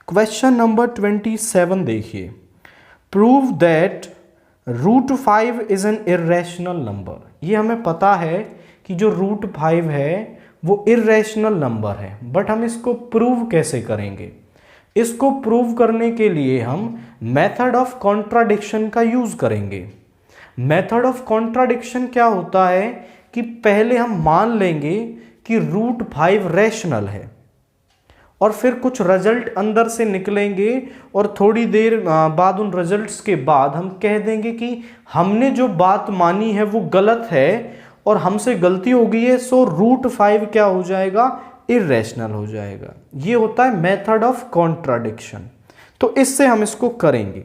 Question number 27 देखिए, prove that √5 is an irrational number. ये हमें पता है कि जो √5 है वो इर्रेशनल नंबर है, बट हम इसको प्रूव कैसे करेंगे? इसको प्रूव करने के लिए हम मेथड ऑफ कॉन्ट्राडिक्शन का यूज करेंगे। मेथड ऑफ कॉन्ट्राडिक्शन क्या होता है कि पहले हम मान लेंगे कि √5 रैशनल है और फिर कुछ रिजल्ट अंदर से निकलेंगे और थोड़ी देर बाद उन रिजल्ट्स के बाद हम कह देंगे कि हमने जो बात मानी है वो गलत है और हमसे गलती हो गई है, सो √5 क्या हो जाएगा? इर्रेशनल हो जाएगा। ये होता है मेथड ऑफ कॉन्ट्राडिक्शन। तो इससे हम इसको करेंगे।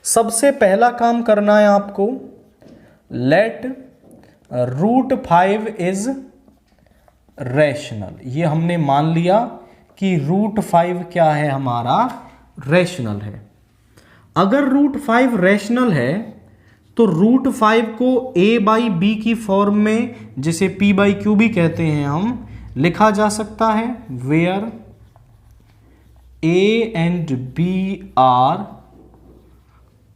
सबसे पहला काम करना है आपको, लेट √5 इज रैशनल। ये हमने मान लिया कि √5 क्या है? हमारा रैशनल है। अगर √5 रैशनल है तो √5 को a/b की फॉर्म में, जिसे p/q भी कहते हैं, हम लिखा जा सकता है where a and b are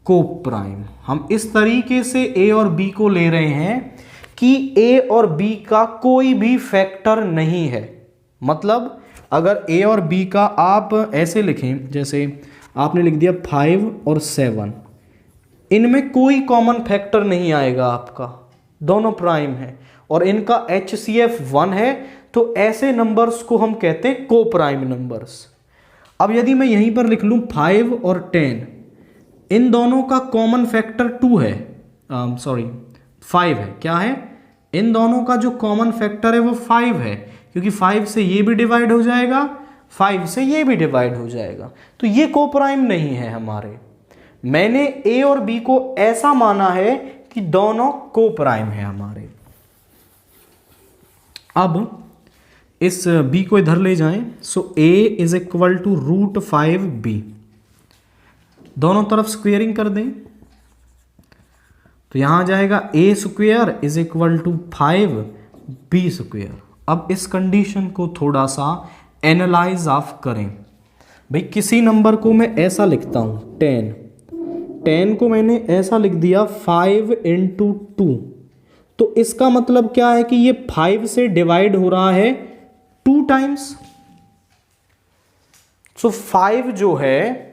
coprime. हम इस तरीके से a और b को ले रहे हैं कि a और b का कोई भी फैक्टर नहीं है। मतलब अगर a और b का आप ऐसे लिखें, जैसे आपने लिख दिया 5 और 7, इनमें कोई कॉमन फैक्टर नहीं आएगा आपका, दोनों प्राइम है और इनका HCF 1 है, तो ऐसे नंबर्स को हम कहते हैं को प्राइम नंबर्स। अब यदि मैं यहीं पर लिख लूं 5 और 10, इन दोनों का कॉमन फैक्टर 2 है, 5 है। क्या है? इन दोनों का जो कॉमन फैक्टर है वो 5 है, क्योंकि 5 से ये भी डिवाइड हो जाएगा, 5 से ये भी डिवाइड हो जाएगा, तो ये को प्राइम नहीं है हमारे। मैंने a और b को ऐसा माना है कि दोनों को प्राइम है हमारे। अब इस b को इधर ले जाएं, so a is equal to √5b। दोनों तरफ स्क्वेयरिंग कर दें तो यहां आ जाएगा a square is equal to 5b square. अब इस कंडीशन को थोड़ा सा एनालाइज ऑफ करें। भाई किसी नंबर को मैं ऐसा लिखता हूं 10 को मैंने ऐसा लिख दिया 5 × 2, तो इसका मतलब क्या है कि ये 5 से डिवाइड हो रहा है 2 टाइम्स। सो 5 जो है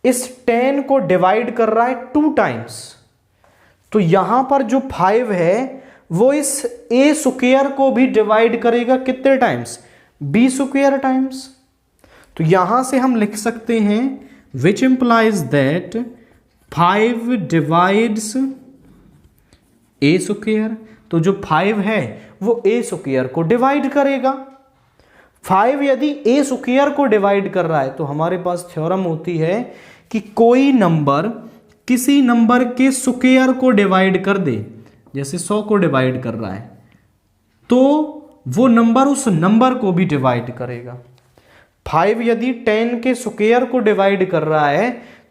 इस 10 को डिवाइड कर रहा है 2 टाइम्स, तो यहां पर जो 5 है वो इस a स्क्वायर को भी डिवाइड करेगा कितने टाइम्स? b square times. तो यहां से हम लिख सकते हैं which implies that 5 divides a square. तो जो 5 है वो a स्क्वायर को डिवाइड करेगा। 5 यदि a स्क्वायर को डिवाइड कर रहा है तो हमारे पास थ्योरम होती है कि कोई नंबर किसी नंबर के स्क्वायर को डिवाइड कर दे, जैसे 100 को डिवाइड कर रहा है तो वो नंबर उस नंबर को भी डिवाइड करेगा। 5 यदि 10 के स्क्वायर को डिवाइड कर रहा है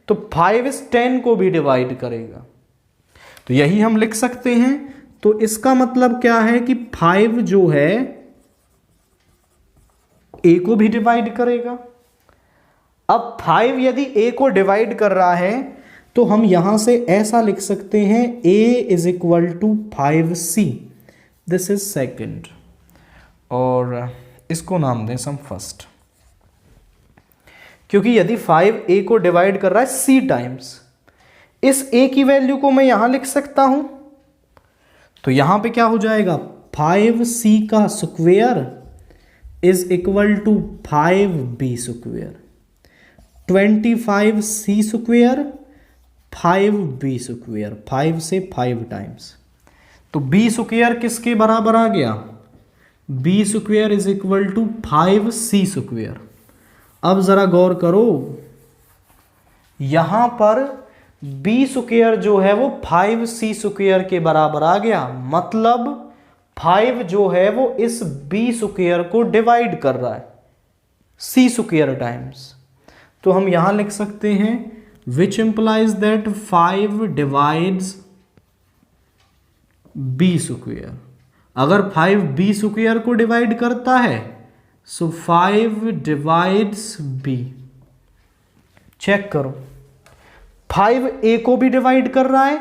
तो 5 इस 10 को भी डिवाइड करेगा। तो यही हम लिख सकते हैं। तो इसका मतलब क्या है कि 5 जो है a को भी डिवाइड करेगा। अब 5 यदि a को डिवाइड कर रहा है तो हम यहां से ऐसा लिख सकते हैं a is equal to 5c, this is second, और इसको नाम दें सम फर्स्ट, क्योंकि यदि 5 a को डिवाइड कर रहा है c टाइम्स, इस a की वैल्यू को मैं यहां लिख सकता हूं। तो यहां पे क्या हो जाएगा? 5c का square is equal to 5b square, 25c square 5b square, 5 से 5 टाइम्स। तो b स्क्वायर किसके बराबर आ गया? b square is equal to 5c square. अब जरा गौर करो, यहां पर b स्क्वायर जो है वो 5c स्क्वायर के बराबर आ गया, मतलब 5 जो है वो इस b स्क्वायर को डिवाइड कर रहा है c स्क्वायर टाइम्स। तो हम यहां लिख सकते हैं which implies that 5 divides b square. अगर 5 b स्क्वायर को डिवाइड करता है सो 5 डिवाइड्स बी। चेक करो, 5 ए को भी डिवाइड कर रहा है,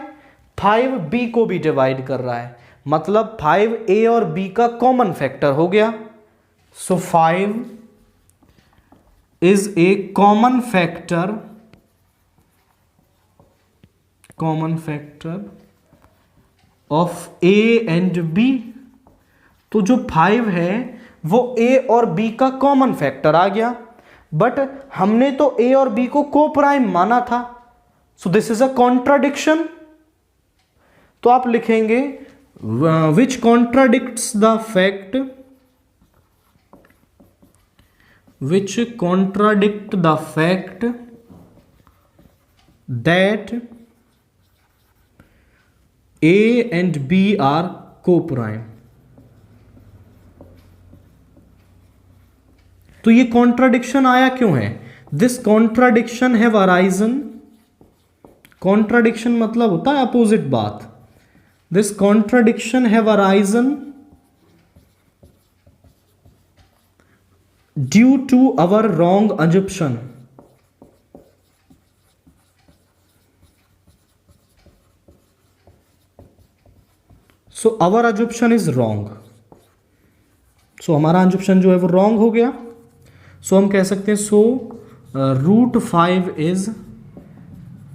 5 बी को भी डिवाइड कर रहा है, मतलब 5 ए और बी का कॉमन फैक्टर हो गया। So 5 is a common factor of a and b. तो जो 5 है वो ए और बी का कॉमन फैक्टर आ गया, बट हमने तो ए और बी को को प्राइम माना था, so this is a contradiction. तो आप लिखेंगे which contradicts the fact, which contradict the fact that A and B are co-prime। तो ये कॉन्ट्राडिक्शन आया क्यों है? This contradiction have arisen, contradiction मतलब होता है अपोजिट बात। This contradiction have arisen due to our wrong assumption। so our assumption is wrong, so हमारा assumption जो है वो wrong हो गया। so हम कह सकते हैं so root 5 is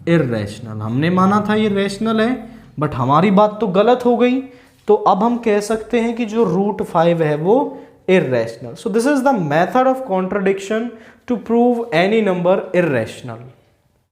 irrational। हमने माना था ये रैशनल है, बट हमारी बात तो गलत हो गई, तो अब हम कह सकते हैं कि जो रूट 5 है वो irrational। So this is the method of contradiction to prove any number irrational।